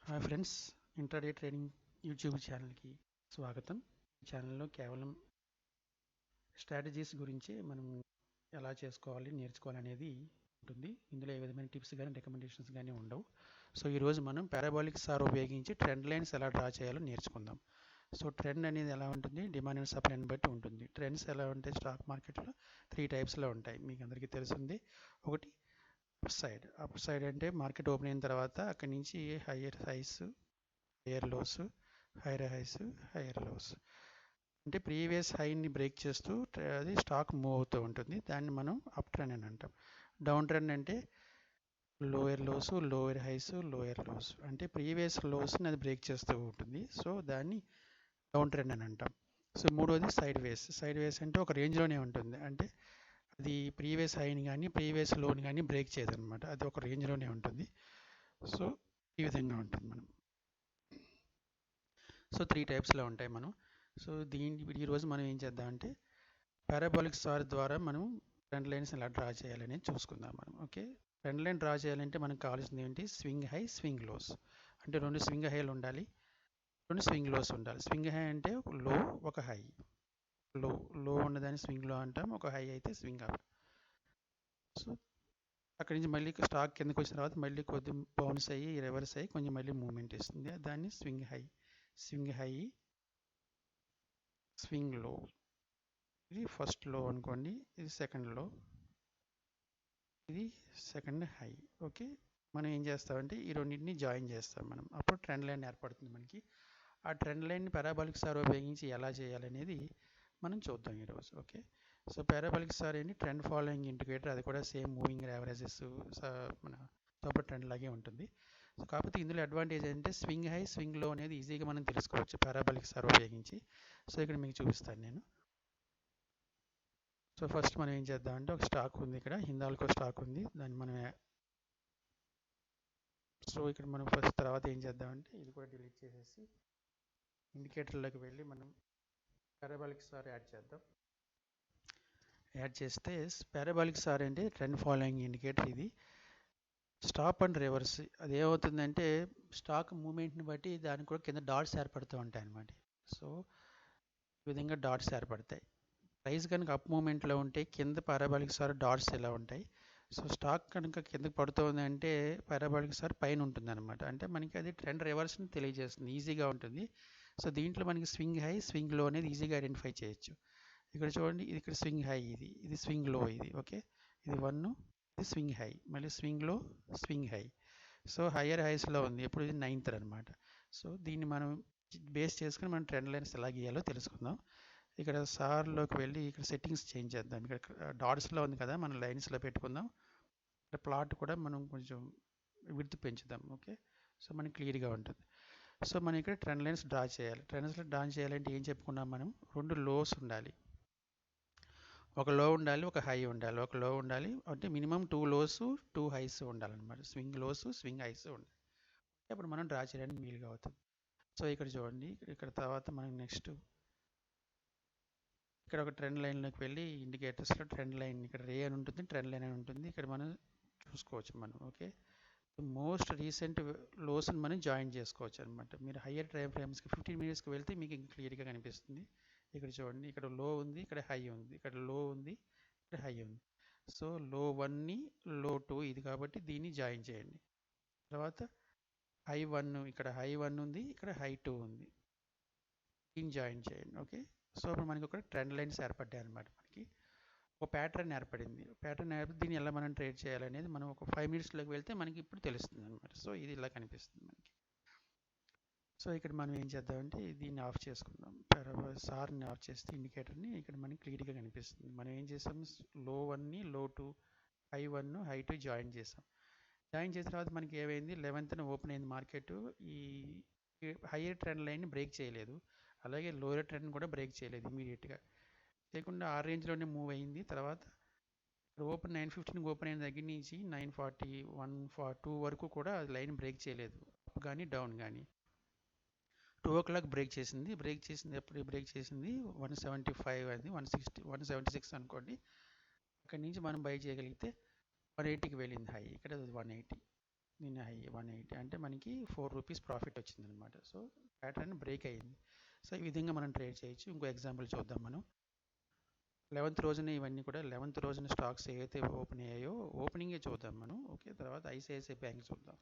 Hi friends, intraday trading YouTube ఛానల్కి స్వాగతం. ఈ ఛానల్లో కేవలం స్ట్రాటజీస్ గురించి మనం ఎలా చేసుకోవాలి, నేర్చుకోవాలి అనేది ఉంటుంది. ఇందులో ఏ విధమైన టిప్స్ కానీ రికమెండేషన్స్ కానీ ఉండవు. సో ఈరోజు మనం పారాబాలిక్ స్టార్ ఉపయోగించి ట్రెండ్ లైన్స్ ఎలా డ్రా చేయాలో నేర్చుకుందాం. సో ట్రెండ్ అనేది ఎలా ఉంటుంది, డిమాండ్ అండ్ సప్లైని బట్టి ఉంటుంది. ట్రెండ్స్ ఎలా ఉంటాయి స్టాక్ మార్కెట్లో 3 టైప్స్లో ఉంటాయి. మీకు అందరికీ తెలిసింది. ఒకటి అప్ సైడ్ అంటే మార్కెట్ ఓపెన్ అయిన తర్వాత అక్కడి నుంచి higher highs, higher lows, higher highs, higher lows, అంటే ప్రీవియస్ హైని బ్రేక్ చేస్తూ అది స్టాక్ మూవ్ అవుతూ ఉంటుంది. దాన్ని మనం అప్ ట్రెండ్ అని అంటాం. డౌన్ ట్రెండ్ అంటే lower lows, lower highs, lower lows, అంటే ప్రీవియస్ లోస్ని అది బ్రేక్ చేస్తూ ఉంటుంది. సో దాన్ని డౌన్ ట్రెండ్ అని అంటాం. సో మూడోది సైడ్ వేస్ అంటే ఒక రేంజ్లోనే ఉంటుంది. అంటే అది ప్రీవియస్ హైని కానీ ప్రీవియస్ లోని కానీ బ్రేక్ చేయదన్నమాట. అది ఒక రేంజ్లోనే ఉంటుంది. సో ఈ విధంగా ఉంటుంది మనం. సో 3 టైప్స్లో ఉంటాయి మనం. సో ఈరోజు మనం ఏం చేద్దామంటే పారాబాలిక్ స్టార్ ద్వారా మనం ట్రెండ్ లైన్స్ ఎలా డ్రా చేయాలనేది చూసుకుందాం మనం. ఓకే, ట్రెండ్ లైన్ డ్రా చేయాలంటే మనకు కావాల్సింది ఏంటి, స్వింగ్ హై, స్వింగ్ లోస్. అంటే 2 స్వింగ్ హైలు ఉండాలి, 2 స్వింగ్ లోస్ ఉండాలి. స్వింగ్ హై అంటే ఒక లో, ఒక హై. లో ఉన్నదాన్ని స్వింగ్ లో అంటాం, ఒక హై అయితే స్వింగ్ అప్. సో అక్కడి నుంచి మళ్ళీ స్టాక్ కిందకి వచ్చిన తర్వాత మళ్ళీ కొద్ది బౌన్స్ అయ్యి రివర్స్ అయ్యి కొంచెం మళ్ళీ మూవ్మెంట్ ఇస్తుంది. దాన్ని స్వింగ్ హై, స్వింగ్ లో. ఇది ఫస్ట్ లో అనుకోండి, ఇది సెకండ్ లో, ఇది సెకండ్ హై. ఓకే, మనం ఏం చేస్తామంటే ఈ రెండింటిని జాయిన్ చేస్తాం మనం. అప్పుడు ట్రెండ్ లైన్ ఏర్పడుతుంది మనకి. ఆ ట్రెండ్ లైన్ని పారాబాలిక్ స్టార్ ఉపయోగించి ఎలా చేయాలనేది మనం చూద్దాం ఈరోజు. ఓకే, సో పారాబాలిక్ స్టార్ ఏంటి, ట్రెండ్ ఫాలోయింగ్ ఇండికేటర్. అది కూడా సేమ్ మూవింగ్ యావరేజెస్ మన సూపర్ ట్రెండ్ లాగే ఉంటుంది. సో కాకపోతే ఇందులో అడ్వాంటేజ్ ఏంటంటే స్వింగ్ హై, స్వింగ్ లో అనేది ఈజీగా మనం తెలుసుకోవచ్చు పారాబాలిక్ స్టార్ ఉపయోగించి. సో ఇక్కడ మీకు చూపిస్తాను నేను. సో ఫస్ట్ మనం ఏం చేద్దామంటే ఒక స్టాక్ ఉంది, ఇక్కడ హిందాల్కో స్టాక్ ఉంది, దాన్ని మనం సో ఇక్కడ మనం ఫస్ట్ తర్వాత ఏం చేద్దామంటే ఇది కూడా డిలీట్ చేసేసి ఇండికేటర్లోకి వెళ్ళి మనం పారాబాలిక్ స్టార్ యాడ్ చేద్దాం. యాడ్ చేస్తే పారాబాలిక్ స్టార్ అంటే ట్రెండ్ ఫాలోయింగ్ ఇండికేటర్. ఇది స్టాప్ అండ్ రివర్స్. అది ఏమవుతుందంటే స్టాక్ మూమెంట్ని బట్టి దానికి కూడా కింద డాట్స్ ఏర్పడుతూ ఉంటాయి అన్నమాట. సో ఈ విధంగా డాట్స్ ఏర్పడతాయి. ప్రైస్ కనుక అప్ మూమెంట్లో ఉంటే కింద పారాబాలిక్ స్టార్ డాట్స్ ఎలా ఉంటాయి. సో స్టాక్ కనుక కిందకి పడుతుంది అంటే పారాబాలిక్ స్టార్ పైన ఉంటుంది అనమాట. అంటే మనకి అది ట్రెండ్ రివర్స్ని తెలియజేస్తుంది, ఈజీగా ఉంటుంది. సో దీంట్లో మనకి స్వింగ్ హై, స్వింగ్ లో అనేది ఈజీగా ఐడెంటిఫై చేయొచ్చు. ఇక్కడ చూడండి, ఇది ఇక్కడ స్వింగ్ హై, ఇది స్వింగ్ లో, ఓకే, ఇది 1, ఇది స్వింగ్ హై, మళ్ళీ స్వింగ్ లో, స్వింగ్ హై. సో హయ్యర్ హైస్లో ఉంది, ఎప్పుడు ఇది 9th అనమాట. సో దీన్ని మనం బేస్ చేసుకుని మనం ట్రెండ్ లైన్స్ ఎలా గీయాలో తెలుసుకుందాం. ఇక్కడ సార్లోకి వెళ్ళి ఇక్కడ సెట్టింగ్స్ చేంజ్ చేద్దాం. ఇక్కడ డాట్స్లో ఉంది కదా, మనం లైన్స్లో పెట్టుకుందాం. ఇక్కడ ప్లాట్ కూడా మనం కొంచెం విడ్త్ పెంచుదాం. ఓకే, సో మనకి క్లియర్గా ఉంటుంది. సో మనం ఇక్కడ ట్రెండ్ లైన్స్ డ్రా చేయాలి. ట్రెండ్ లైన్స్ డ్రా చేయాలంటే ఏం చెప్పుకున్నాం మనం, 2 లోస్ ఉండాలి, ఒక లో ఉండాలి, ఒక హై ఉండాలి. ఒక లో ఉండాలి అంటే మినిమం 2 లోస్ 2 హైస్ ఉండాలన్నమాట. స్వింగ్ లోస్, స్వింగ్ హైస్ ఉండాలి. అప్పుడు మనం డ్రా చేయడానికి వీలుగా అవుతుంది. సో ఇక్కడ చూడండి, ఇక్కడ తర్వాత మనం నెక్స్ట్ ఇక్కడ ఒక ట్రెండ్ లైన్లోకి వెళ్ళి ఇండికేటర్స్లో ట్రెండ్ లైన్, ఇక్కడ రే అని ఉంటుంది, ట్రెండ్ లైన్ అని ఉంటుంది. ఇక్కడ మనం చూసుకోవచ్చు మనం. ఓకే, మోస్ట్ రీసెంట్ లోస్ని మనం జాయిన్ చేసుకోవచ్చు అనమాట. మీరు హయ్యర్ టైం ఫ్రేమ్స్కి 15 మినిట్స్కి వెళ్తే మీకు ఇంకా క్లియర్గా కనిపిస్తుంది. ఇక్కడ చూడండి, ఇక్కడ లో ఉంది, ఇక్కడ హై ఉంది, ఇక్కడ లో ఉంది, ఇక్కడ హై ఉంది. సో లో 1ని లో 2 ఇది కాబట్టి దీన్ని జాయిన్ చేయండి. తర్వాత హై 1, ఇక్కడ హై 1 ఉంది, ఇక్కడ హై 2 ఉంది, దీన్ని జాయిన్ చేయండి. ఓకే, సో ఇప్పుడు మనకి ఒక ట్రెండ్ లైన్స్ ఏర్పడ్డాయి అనమాట. మనకి ఒక ప్యాటర్న్ ఏర్పడింది. దీన్ని ఎలా మనం ట్రేడ్ చేయాలనేది మనం ఒక 5 మినిట్స్లోకి వెళ్తే మనకి ఇప్పుడు తెలుస్తుంది అనమాట. సో ఇది ఇలా కనిపిస్తుంది మనకి. సో ఇక్కడ మనం ఏం చేద్దామంటే దీన్ని ఆఫ్ చేసుకుందాం. సార్ని ఆఫ్ చేస్తే ఇండికేటర్ని ఇక్కడ మనకి క్లియర్గా కనిపిస్తుంది. మనం ఏం చేసాం, లో 1ని లో 2, హై 1, హై 2 జాయిన్ చేసాం. జాయిన్ చేసిన తర్వాత మనకి ఏమైంది, 11th ఓపెన్ అయింది మార్కెట్. ఈ హయ్యర్ ట్రెండ్ లైన్ని బ్రేక్ చేయలేదు, అలాగే లోయర్ ట్రెండ్ కూడా బ్రేక్ చేయలేదు. ఇమీడియట్గా చేయకుండా ఆ రేంజ్లోనే మూవ్ అయింది. తర్వాత ఓపెన్ 9:15 ఓపెన్ అయిన దగ్గర నుంచి 9:40, 1:42 వరకు కూడా లైన్ బ్రేక్ చేయలేదు, అప్ కానీ డౌన్ కానీ. 2 o'clock బ్రేక్ చేసింది. ఎప్పుడు బ్రేక్ చేసింది, 175 అది 160, 176 అనుకోండి. అక్కడి నుంచి మనం బై చేయగలిగితే 180కి వెళ్ళింది హై, ఇక్కడ 180. దీని హై 180 అంటే మనకి 4 రూపీస్ ప్రాఫిట్ వచ్చింది అనమాట. సో ప్యాటర్న్ బ్రేక్ అయ్యింది. సో ఈ విధంగా మనం ట్రేడ్ చేయొచ్చు. ఇంకో ఎగ్జాంపుల్ చూద్దాం మనం. 11th రోజున ఇవన్నీ కూడా 11th రోజున స్టాక్స్ ఏవైతే ఓపెన్ అయ్యాయో ఓపెనింగే చూద్దాం మనం. ఓకే, తర్వాత ఐసిఐసిఐ బ్యాంక్ చూద్దాం.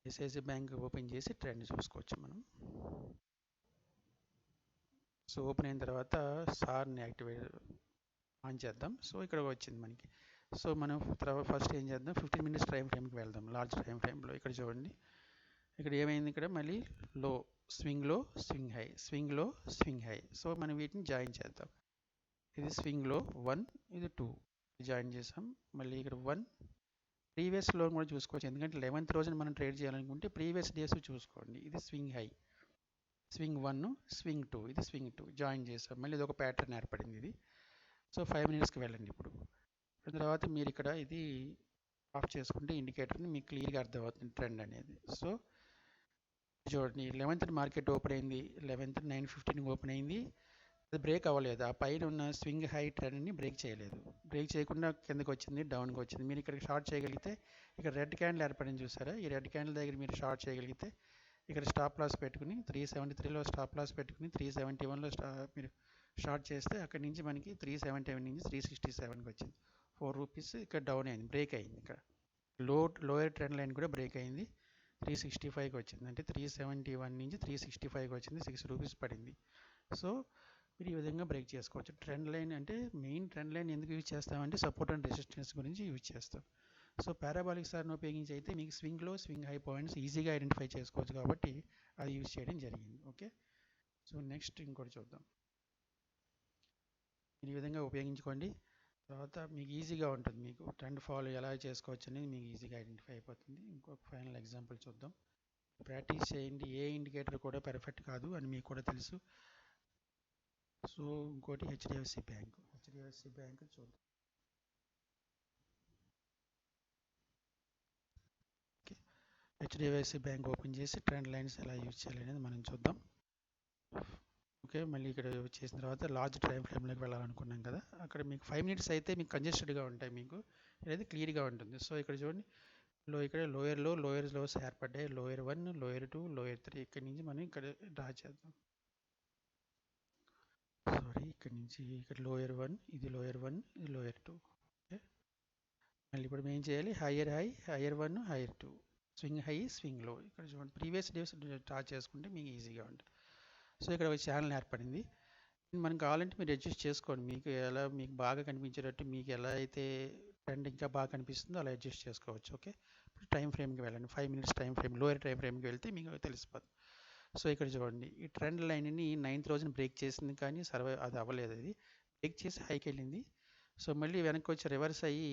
ఐసిఐసిఐ బ్యాంక్ ఓపెన్ చేసి ట్రెండ్ చూసుకోవచ్చు మనం. సో ఓపెన్ అయిన తర్వాత సార్ని ఆన్ చేద్దాం. సో ఇక్కడ వచ్చింది మనకి. సో మనం తర్వాత ఫస్ట్ ఏం చేద్దాం, 15 మినిట్స్ టైం ఫ్రేమ్కి వెళ్దాం. లార్జ్ టైం ఫ్రేమ్లో ఇక్కడ చూడండి, ఇక్కడ ఏమైంది, ఇక్కడ మళ్ళీ లో స్వింగ్లో స్వింగ్ హై, స్వింగ్లో స్వింగ్ హై. సో మనం వీటిని జాయిన్ చేద్దాం. ఇది స్వింగ్లో 1, ఇది 2 జాయిన్ చేసాం. మళ్ళీ ఇక్కడ 1 ప్రీవియస్లో కూడా చూసుకోవచ్చు, ఎందుకంటే 11th రోజున మనం ట్రేడ్ చేయాలనుకుంటే ప్రీవియస్ డేస్ చూసుకోండి. ఇది స్వింగ్ హై, స్వింగ్ 1, స్వింగ్ 2, ఇది స్వింగ్ 2 జాయిన్ చేసాం. మళ్ళీ ఇది ఒక ప్యాటర్న్ ఏర్పడింది ఇది. సో 5 మినిట్స్కి వెళ్ళండి ఇప్పుడు. తర్వాత మీరు ఇక్కడ ఇది ఆఫ్ చేసుకుంటే ఇండికేటర్ని మీకు క్లియర్గా అర్థమవుతుంది ట్రెండ్ అనేది. సో చూడండి, 11th మార్కెట్ ఓపెన్ అయింది, 11th 9:15 ఓపెన్ అయింది. అది బ్రేక్ అవ్వలేదు, ఆ పైన ఉన్న స్వింగ్ హై ట్రెండ్ని బ్రేక్ చేయలేదు. బ్రేక్ చేయకుండా కిందకి వచ్చింది, డౌన్కి వచ్చింది. మీరు ఇక్కడ షార్ట్ చేయగలిగితే, ఇక్కడ రెడ్ క్యాండిల్ ఏర్పడింది చూసారా, ఈ రెడ్ క్యాండిల్ దగ్గర మీరు షార్ట్ చేయగలిగితే ఇక్కడ స్టాప్ లాస్ పెట్టుకుని 373లో స్టాప్ లాస్ పెట్టుకుని 371లో మీరు షార్ట్ చేస్తే అక్కడి నుంచి మనకి 371 నుంచి 367కి వచ్చింది. 4 రూపీస్ ఇక్కడ డౌన్ అయింది, బ్రేక్ అయింది. ఇక్కడ లోయర్ ట్రెండ్ లైన్ కూడా బ్రేక్ అయింది, 365కి వచ్చింది. అంటే 371 నుంచి 365కి వచ్చింది, 6 రూపీస్ పడింది. సో మీరు ఈ విధంగా బ్రేక్ చేసుకోవచ్చు. ట్రెండ్ లైన్ అంటే మెయిన్ ట్రెండ్ లైన్ ఎందుకు యూజ్ చేస్తామంటే సపోర్ట్ అండ్ రెసిస్టెన్స్ గురించి యూజ్ చేస్తాం. సో పారాబాలిక్ స్టార్ని ఉపయోగించి అయితే మీకు స్వింగ్లో స్వింగ్ హై పాయింట్స్ ఈజీగా ఐడెంటిఫై చేసుకోవచ్చు కాబట్టి అది యూజ్ చేయడం జరిగింది. ఓకే, సో నెక్స్ట్ ఇంకోటి చూద్దాం. ఈ విధంగా ఉపయోగించుకోండి, తర్వాత మీకు ఈజీగా ఉంటుంది. మీకు ట్రెండ్ ఫాలో ఎలా చేసుకోవచ్చు అనేది మీకు ఈజీగా ఐడెంటిఫై అయిపోతుంది. ఇంకొక ఫైనల్ ఎగ్జాంపుల్ చూద్దాం. ప్రాక్టీస్ చేయండి, ఏ ఇండికేటర్ కూడా పర్ఫెక్ట్ కాదు అని మీకు కూడా తెలుసు. సో ఇంకోటి హెచ్డిఎఫ్సి బ్యాంక్ చూద్దాం. ఓకే, హెచ్డిఎఫ్సి బ్యాంక్ ఓపెన్ చేసి ట్రెండ్ లైన్స్ ఎలా యూజ్ చేయాలి అనేది మనం చూద్దాం. ఓకే, మళ్ళీ ఇక్కడ చేసిన తర్వాత లార్జ్ టైం ఫ్రేమ్లోకి వెళ్ళాలనుకున్నాం కదా, అక్కడ మీకు 5 మినిట్స్ అయితే మీకు కంజెస్టెడ్గా ఉంటాయి, మీకు అనేది క్లియర్గా ఉంటుంది. సో ఇక్కడ చూడండి, ఇక్కడ లోయర్ లోస్ ఏర్పడ్డాయి, లోయర్ 1, లోయర్ 2, లోయర్ 3. ఇక్కడ నుంచి మనం ఇక్కడ డ్రా చేద్దాం. సారీ, ఇక్కడ నుంచి ఇక్కడ లోయర్ 1, ఇది లోయర్ 1, ఇది లోయర్ 2. ఓకే, మళ్ళీ ఇప్పుడు ఏం చేయాలి, higher 1, higher 2, swing high, swing లో. ఇక్కడ చూడండి, ప్రీవియస్ డేస్ డ్రా చేసుకుంటే మీకు ఈజీగా ఉంటుంది. సో ఇక్కడ ఒక ఛానల్ ఏర్పడింది, మనం కావాలంటే మీరు అడ్జస్ట్ చేసుకోండి, మీకు ఎలా మీకు బాగా కనిపించేటట్టు, మీకు ఎలా అయితే ట్రెండ్ ఇంకా బాగా కనిపిస్తుందో అలా అడ్జస్ట్ చేసుకోవచ్చు. ఓకే, ఇప్పుడు టైం ఫ్రేమ్కి వెళ్ళండి, 5 minutes time frame, lower time ఫ్రేమ్కి వెళ్తే మీకు తెలిసిపోతుంది. సో ఇక్కడ చూడండి, ఈ ట్రెండ్ లైన్ని 9th రోజున బ్రేక్ చేసింది, కానీ అది అవ్వలేదు, అది బ్రేక్ చేసి హైకి వెళ్ళింది. సో మళ్ళీ వెనక్కి వచ్చి రివర్స్ అయ్యి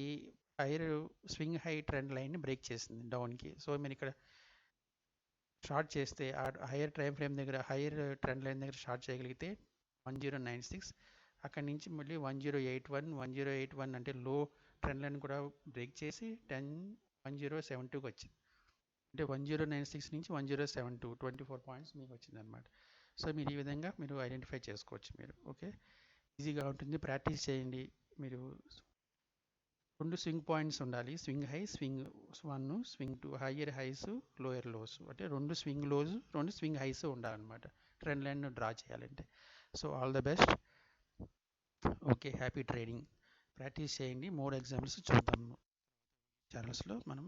హైయర్ స్వింగ్ హై ట్రెండ్ లైన్ని బ్రేక్ చేసింది డౌన్కి. సో మీరు ఇక్కడ షార్ట్ చేస్తే ఆ హైయర్ టైం ఫ్రేమ్ దగ్గర, హైయర్ ట్రెండ్ లైన్ దగ్గర షార్ట్ చేయగలిగితే 1096, అక్కడి నుంచి మళ్ళీ 1081 అంటే లో ట్రెండ్ లైన్ కూడా బ్రేక్ చేసి 1072కి వచ్చింది. అంటే 1096 నుంచి 1072, 24 పాయింట్స్ మీకు వచ్చింది అనమాట. సో మీరు ఈ విధంగా మీరు ఐడెంటిఫై చేసుకోవచ్చు మీరు. ఓకే, ఈజీగా ఉంటుంది, ప్రాక్టీస్ చేయండి. మీరు 2 స్వింగ్ పాయింట్స్ ఉండాలి, swing high, swing 1, swing 2, higher highs, lower lows, అంటే 2 స్వింగ్ లోస్, 2 స్వింగ్ హైస్ ఉండాలన్నమాట ట్రెండ్ లైన్ డ్రా చేయాలంటే. So all the best. Okay, happy trading. Practice చేయండి, మోర్ ఎగ్జామ్స్ చూద్దాం ఛానల్స్లో మనం.